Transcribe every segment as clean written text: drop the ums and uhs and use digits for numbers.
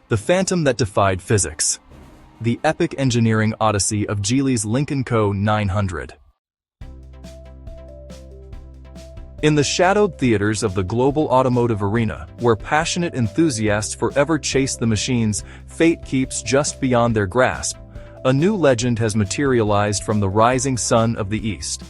The phantom that defied physics. The epic engineering odyssey of Geely's Lynk Co 900. In the shadowed theaters of the global automotive arena, where passionate enthusiasts forever chase the machines fate keeps just beyond their grasp, a new legend has materialized from the rising sun of the East.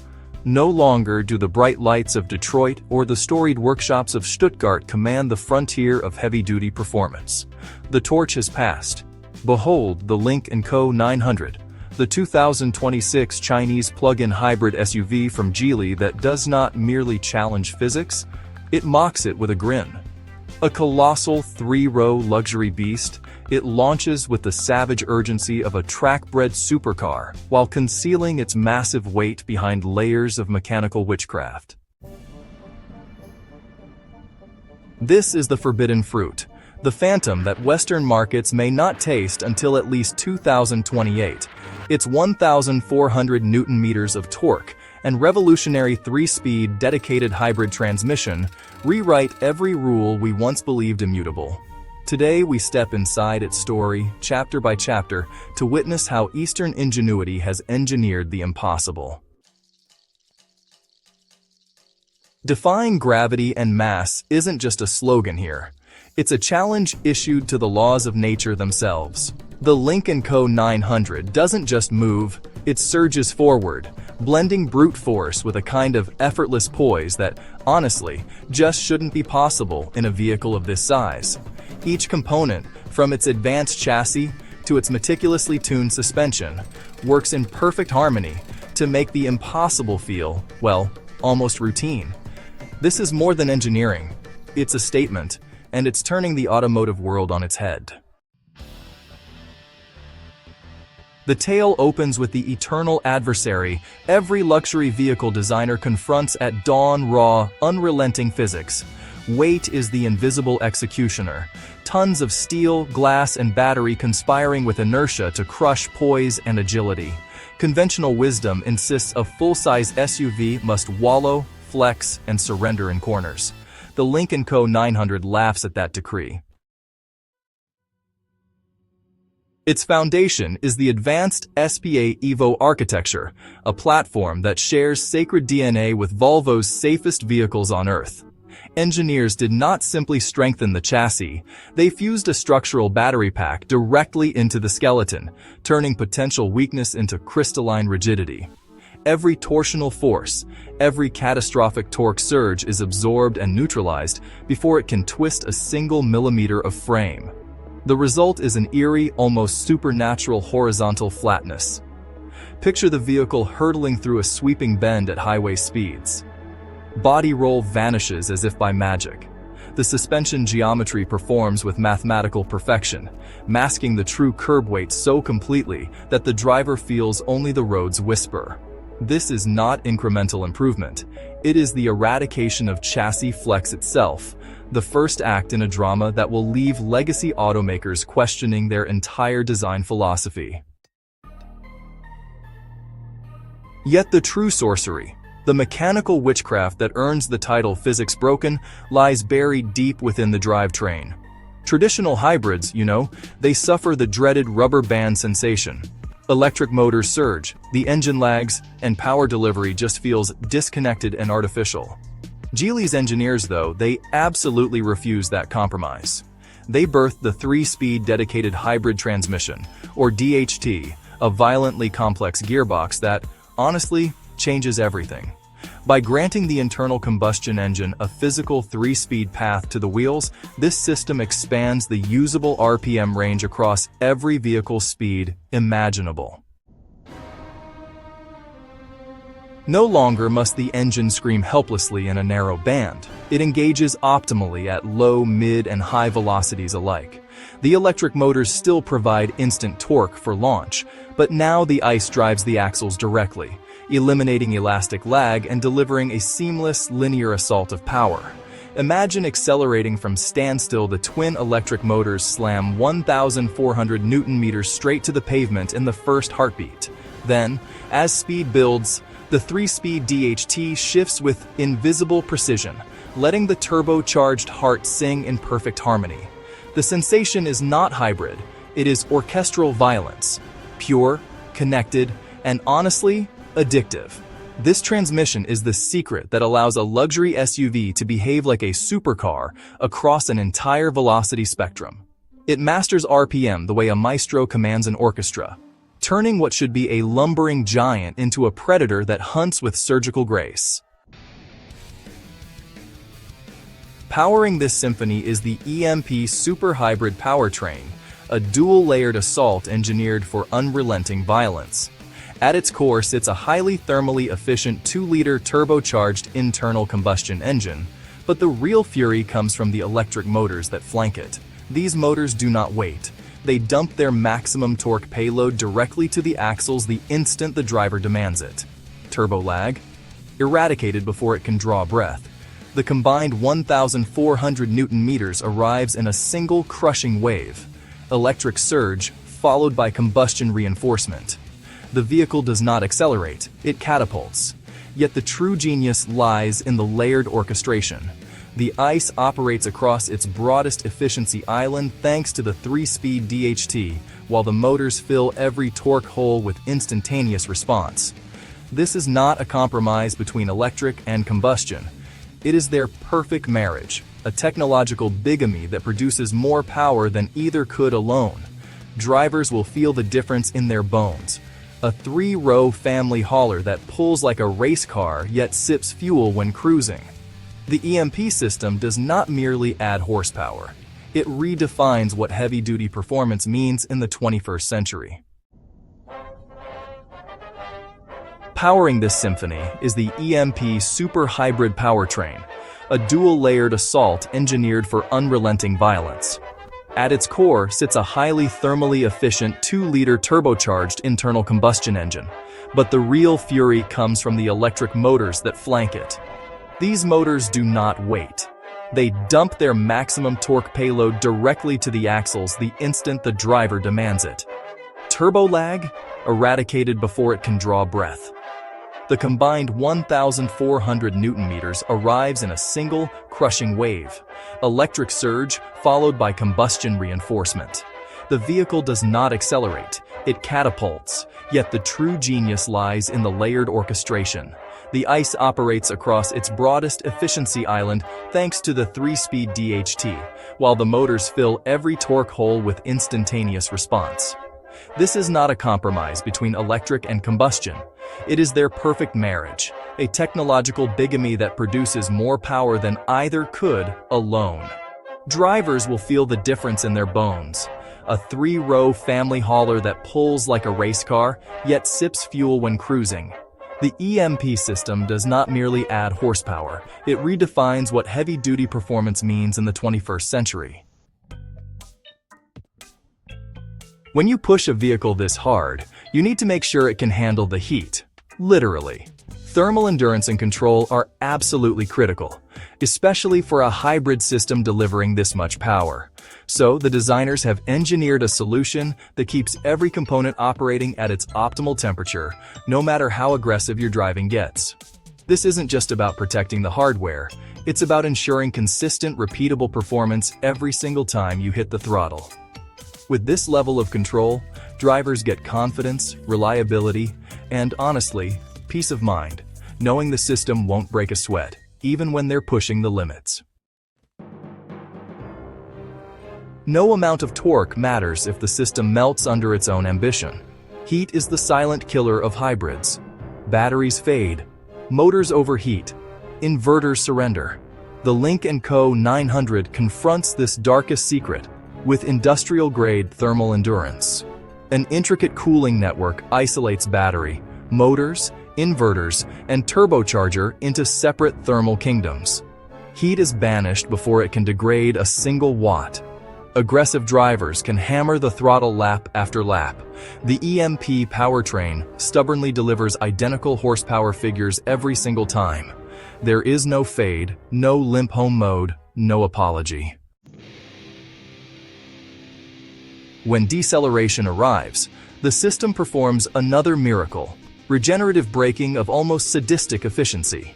No longer do the bright lights of Detroit or the storied workshops of Stuttgart command the frontier of heavy-duty performance. The torch has passed. Behold the Lynk Co 900, the 2026 Chinese plug-in hybrid SUV from Geely that does not merely challenge physics, it mocks it with a grin. A colossal three-row luxury beast, it launches with the savage urgency of a track-bred supercar while concealing its massive weight behind layers of mechanical witchcraft. This is the forbidden fruit, the phantom that Western markets may not taste until at least 2028. Its 1,400 Newton-meters of torque and revolutionary 3-speed dedicated hybrid transmission rewrite every rule we once believed immutable. Today we step inside its story, chapter by chapter, to witness how Eastern ingenuity has engineered the impossible. Defying gravity and mass isn't just a slogan here. It's a challenge issued to the laws of nature themselves. The Lynk Co 900 doesn't just move, it surges forward, blending brute force with a kind of effortless poise that, honestly, just shouldn't be possible in a vehicle of this size. Each component, from its advanced chassis to its meticulously tuned suspension, works in perfect harmony to make the impossible feel, well, almost routine. This is more than engineering. It's a statement, and it's turning the automotive world on its head. The tale opens with the eternal adversary every luxury vehicle designer confronts at dawn: raw, unrelenting physics. Weight is the invisible executioner. Tons of steel, glass, and battery conspiring with inertia to crush poise and agility. Conventional wisdom insists a full-size SUV must wallow, flex, and surrender in corners. The Lynk Co 900 laughs at that decree. Its foundation is the advanced SPA Evo architecture, a platform that shares sacred DNA with Volvo's safest vehicles on Earth. Engineers did not simply strengthen the chassis, they fused a structural battery pack directly into the skeleton, turning potential weakness into crystalline rigidity. Every torsional force, every catastrophic torque surge is absorbed and neutralized before it can twist a single millimeter of frame. The result is an eerie, almost supernatural horizontal flatness. Picture the vehicle hurtling through a sweeping bend at highway speeds. Body roll vanishes as if by magic. The suspension geometry performs with mathematical perfection, masking the true curb weight so completely that the driver feels only the road's whisper. This is not incremental improvement. It is the eradication of chassis flex itself, the first act in a drama that will leave legacy automakers questioning their entire design philosophy. Yet the true sorcery, the mechanical witchcraft that earns the title Physics Broken, lies buried deep within the drivetrain. Traditional hybrids, they suffer the dreaded rubber band sensation. Electric motors surge, the engine lags, and power delivery just feels disconnected and artificial. Geely's engineers, though, they absolutely refuse that compromise. They birthed the 3-speed dedicated hybrid transmission, or DHT, a violently complex gearbox that, honestly, changes everything. By granting the internal combustion engine a physical 3-speed path to the wheels, this system expands the usable RPM range across every vehicle speed imaginable. No longer must the engine scream helplessly in a narrow band. It engages optimally at low, mid, and high velocities alike. The electric motors still provide instant torque for launch, but now the ICE drives the axles directly, eliminating elastic lag and delivering a seamless, linear assault of power. Imagine accelerating from standstill. The twin electric motors slam 1,400 Newton-meters straight to the pavement in the first heartbeat. Then, as speed builds, the 3-speed DHT shifts with invisible precision, letting the turbocharged heart sing in perfect harmony. The sensation is not hybrid, it is orchestral violence. Pure, connected, and honestly, addictive. This transmission is the secret that allows a luxury SUV to behave like a supercar across an entire velocity spectrum. It masters RPM the way a maestro commands an orchestra, turning what should be a lumbering giant into a predator that hunts with surgical grace. Powering this symphony is the EMP Super Hybrid powertrain, a dual-layered assault engineered for unrelenting violence. At its core sits a highly thermally efficient 2-liter turbocharged internal combustion engine, but the real fury comes from the electric motors that flank it. These motors do not wait. They dump their maximum torque payload directly to the axles the instant the driver demands it. Turbo lag? Eradicated before it can draw breath. The combined 1,400 Newton-meters arrives in a single crushing wave. Electric surge, followed by combustion reinforcement. The vehicle does not accelerate, it catapults. Yet the true genius lies in the layered orchestration. The ICE operates across its broadest efficiency island thanks to the 3-speed DHT, while the motors fill every torque hole with instantaneous response. This is not a compromise between electric and combustion. It is their perfect marriage, a technological bigamy that produces more power than either could alone. Drivers will feel the difference in their bones. A 3-row family hauler that pulls like a race car yet sips fuel when cruising. The EMP system does not merely add horsepower. It redefines what heavy-duty performance means in the 21st century. Powering this symphony is the EMP Super Hybrid powertrain, a dual-layered assault engineered for unrelenting violence. At its core sits a highly thermally efficient 2-liter turbocharged internal combustion engine, but the real fury comes from the electric motors that flank it. These motors do not wait. They dump their maximum torque payload directly to the axles the instant the driver demands it. Turbo lag? Eradicated before it can draw breath. The combined 1,400 Newton-meters arrives in a single, crushing wave. Electric surge, followed by combustion reinforcement. The vehicle does not accelerate, it catapults, yet the true genius lies in the layered orchestration. The ICE operates across its broadest efficiency island thanks to the 3-speed DHT, while the motors fill every torque hole with instantaneous response. This is not a compromise between electric and combustion. It is their perfect marriage, a technological bigamy that produces more power than either could alone. Drivers will feel the difference in their bones. A 3-row family hauler that pulls like a race car, yet sips fuel when cruising. The EMP system does not merely add horsepower, it redefines what heavy-duty performance means in the 21st century. When you push a vehicle this hard, you need to make sure it can handle the heat. Literally. Thermal endurance and control are absolutely critical, especially for a hybrid system delivering this much power. So, the designers have engineered a solution that keeps every component operating at its optimal temperature, no matter how aggressive your driving gets. This isn't just about protecting the hardware, it's about ensuring consistent, repeatable performance every single time you hit the throttle. With this level of control, drivers get confidence, reliability, and honestly, peace of mind, knowing the system won't break a sweat, even when they're pushing the limits. No amount of torque matters if the system melts under its own ambition. Heat is the silent killer of hybrids. Batteries fade, motors overheat, inverters surrender. The Lynk Co 900 confronts this darkest secret with industrial-grade thermal endurance. An intricate cooling network isolates battery, motors, inverters, and turbocharger into separate thermal kingdoms. Heat is banished before it can degrade a single watt. Aggressive drivers can hammer the throttle lap after lap. The EMP powertrain stubbornly delivers identical horsepower figures every single time. There is no fade, no limp home mode, no apology. When deceleration arrives, the system performs another miracle, regenerative braking of almost sadistic efficiency.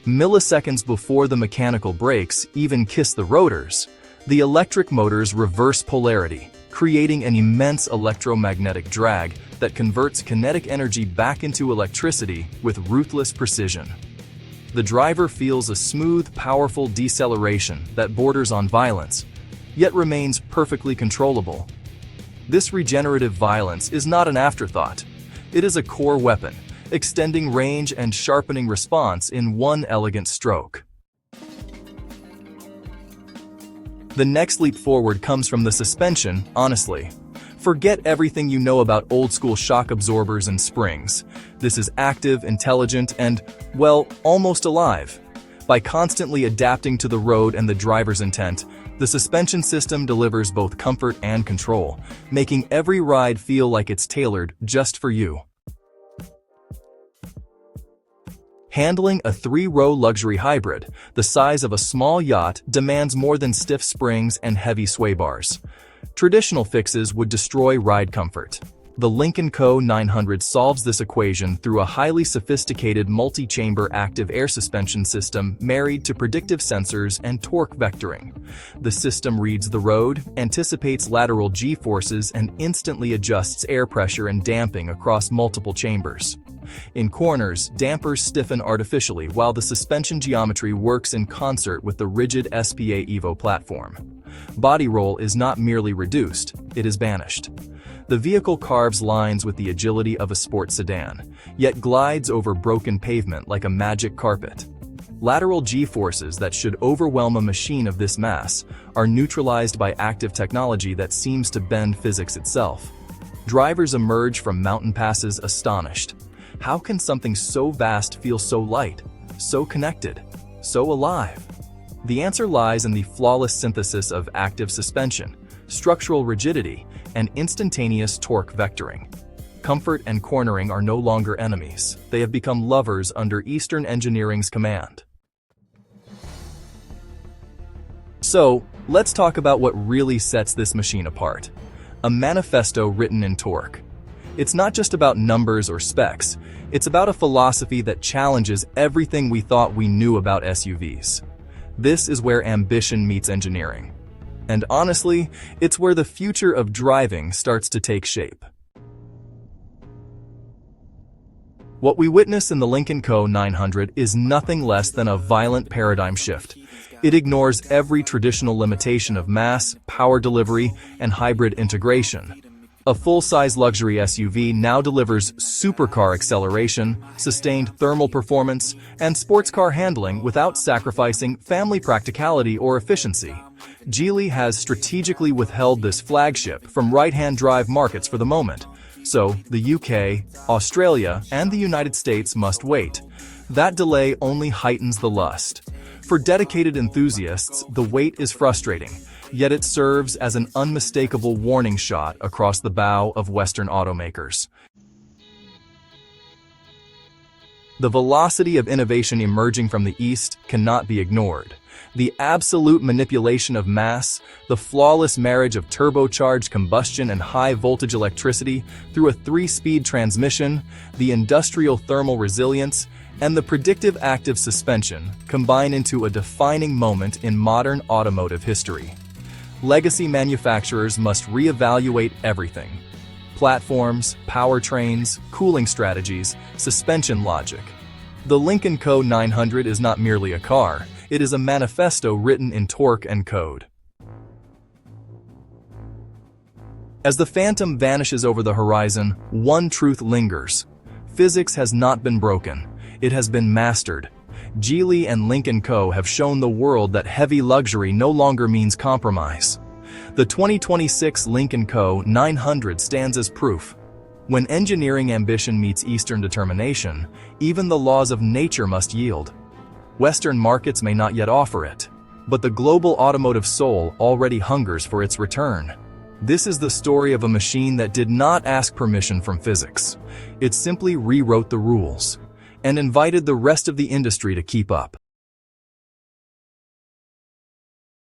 Milliseconds before the mechanical brakes even kiss the rotors, The electric motors reverse polarity, creating an immense electromagnetic drag that converts kinetic energy back into electricity with ruthless precision. The driver feels a smooth, powerful deceleration that borders on violence, yet remains perfectly controllable. This regenerative violence is not an afterthought. It is a core weapon, extending range and sharpening response in one elegant stroke. The next leap forward comes from the suspension, honestly. Forget everything you know about old-school shock absorbers and springs. This is active, intelligent, and, well, almost alive. By constantly adapting to the road and the driver's intent, the suspension system delivers both comfort and control, making every ride feel like it's tailored just for you. Handling a 3-row luxury hybrid, the size of a small yacht, demands more than stiff springs and heavy sway bars. Traditional fixes would destroy ride comfort. The Lynk Co 900 solves this equation through a highly sophisticated multi-chamber active air suspension system married to predictive sensors and torque vectoring. The system reads the road, anticipates lateral G-forces, and instantly adjusts air pressure and damping across multiple chambers. In corners, dampers stiffen artificially while the suspension geometry works in concert with the rigid SPA Evo platform. Body roll is not merely reduced, it is banished. The vehicle carves lines with the agility of a sports sedan, yet glides over broken pavement like a magic carpet. Lateral G-forces that should overwhelm a machine of this mass are neutralized by active technology that seems to bend physics itself. Drivers emerge from mountain passes astonished. How can something so vast feel so light, so connected, so alive? The answer lies in the flawless synthesis of active suspension, structural rigidity, and instantaneous torque vectoring. Comfort and cornering are no longer enemies. They have become lovers under Eastern Engineering's command. So, let's talk about what really sets this machine apart. A manifesto written in torque. It's not just about numbers or specs, it's about a philosophy that challenges everything we thought we knew about SUVs. This is where ambition meets engineering. And honestly, it's where the future of driving starts to take shape. What we witness in the Lynk Co 900 is nothing less than a violent paradigm shift. It ignores every traditional limitation of mass, power delivery, and hybrid integration. A full-size luxury SUV now delivers supercar acceleration, sustained thermal performance, and sports car handling without sacrificing family practicality or efficiency. Geely has strategically withheld this flagship from right-hand drive markets for the moment, so the UK, Australia, and the United States must wait. That delay only heightens the lust. For dedicated enthusiasts, the wait is frustrating. Yet it serves as an unmistakable warning shot across the bow of Western automakers. The velocity of innovation emerging from the East cannot be ignored. The absolute manipulation of mass, the flawless marriage of turbocharged combustion and high-voltage electricity through a 3-speed transmission, the industrial thermal resilience, and the predictive active suspension combine into a defining moment in modern automotive history. Legacy manufacturers must reevaluate everything: platforms, powertrains, cooling strategies, suspension logic. The Lynk Co 900 is not merely a car, it is a manifesto written in torque and code. As the Phantom vanishes over the horizon, one truth lingers. Physics has not been broken, it has been mastered. Geely and Lynk Co have shown the world that heavy luxury no longer means compromise. The 2026 Lynk Co 900 stands as proof. When engineering ambition meets Eastern determination, even the laws of nature must yield. Western markets may not yet offer it, but the global automotive soul already hungers for its return. This is the story of a machine that did not ask permission from physics. It simply rewrote the rules and invited the rest of the industry to keep up.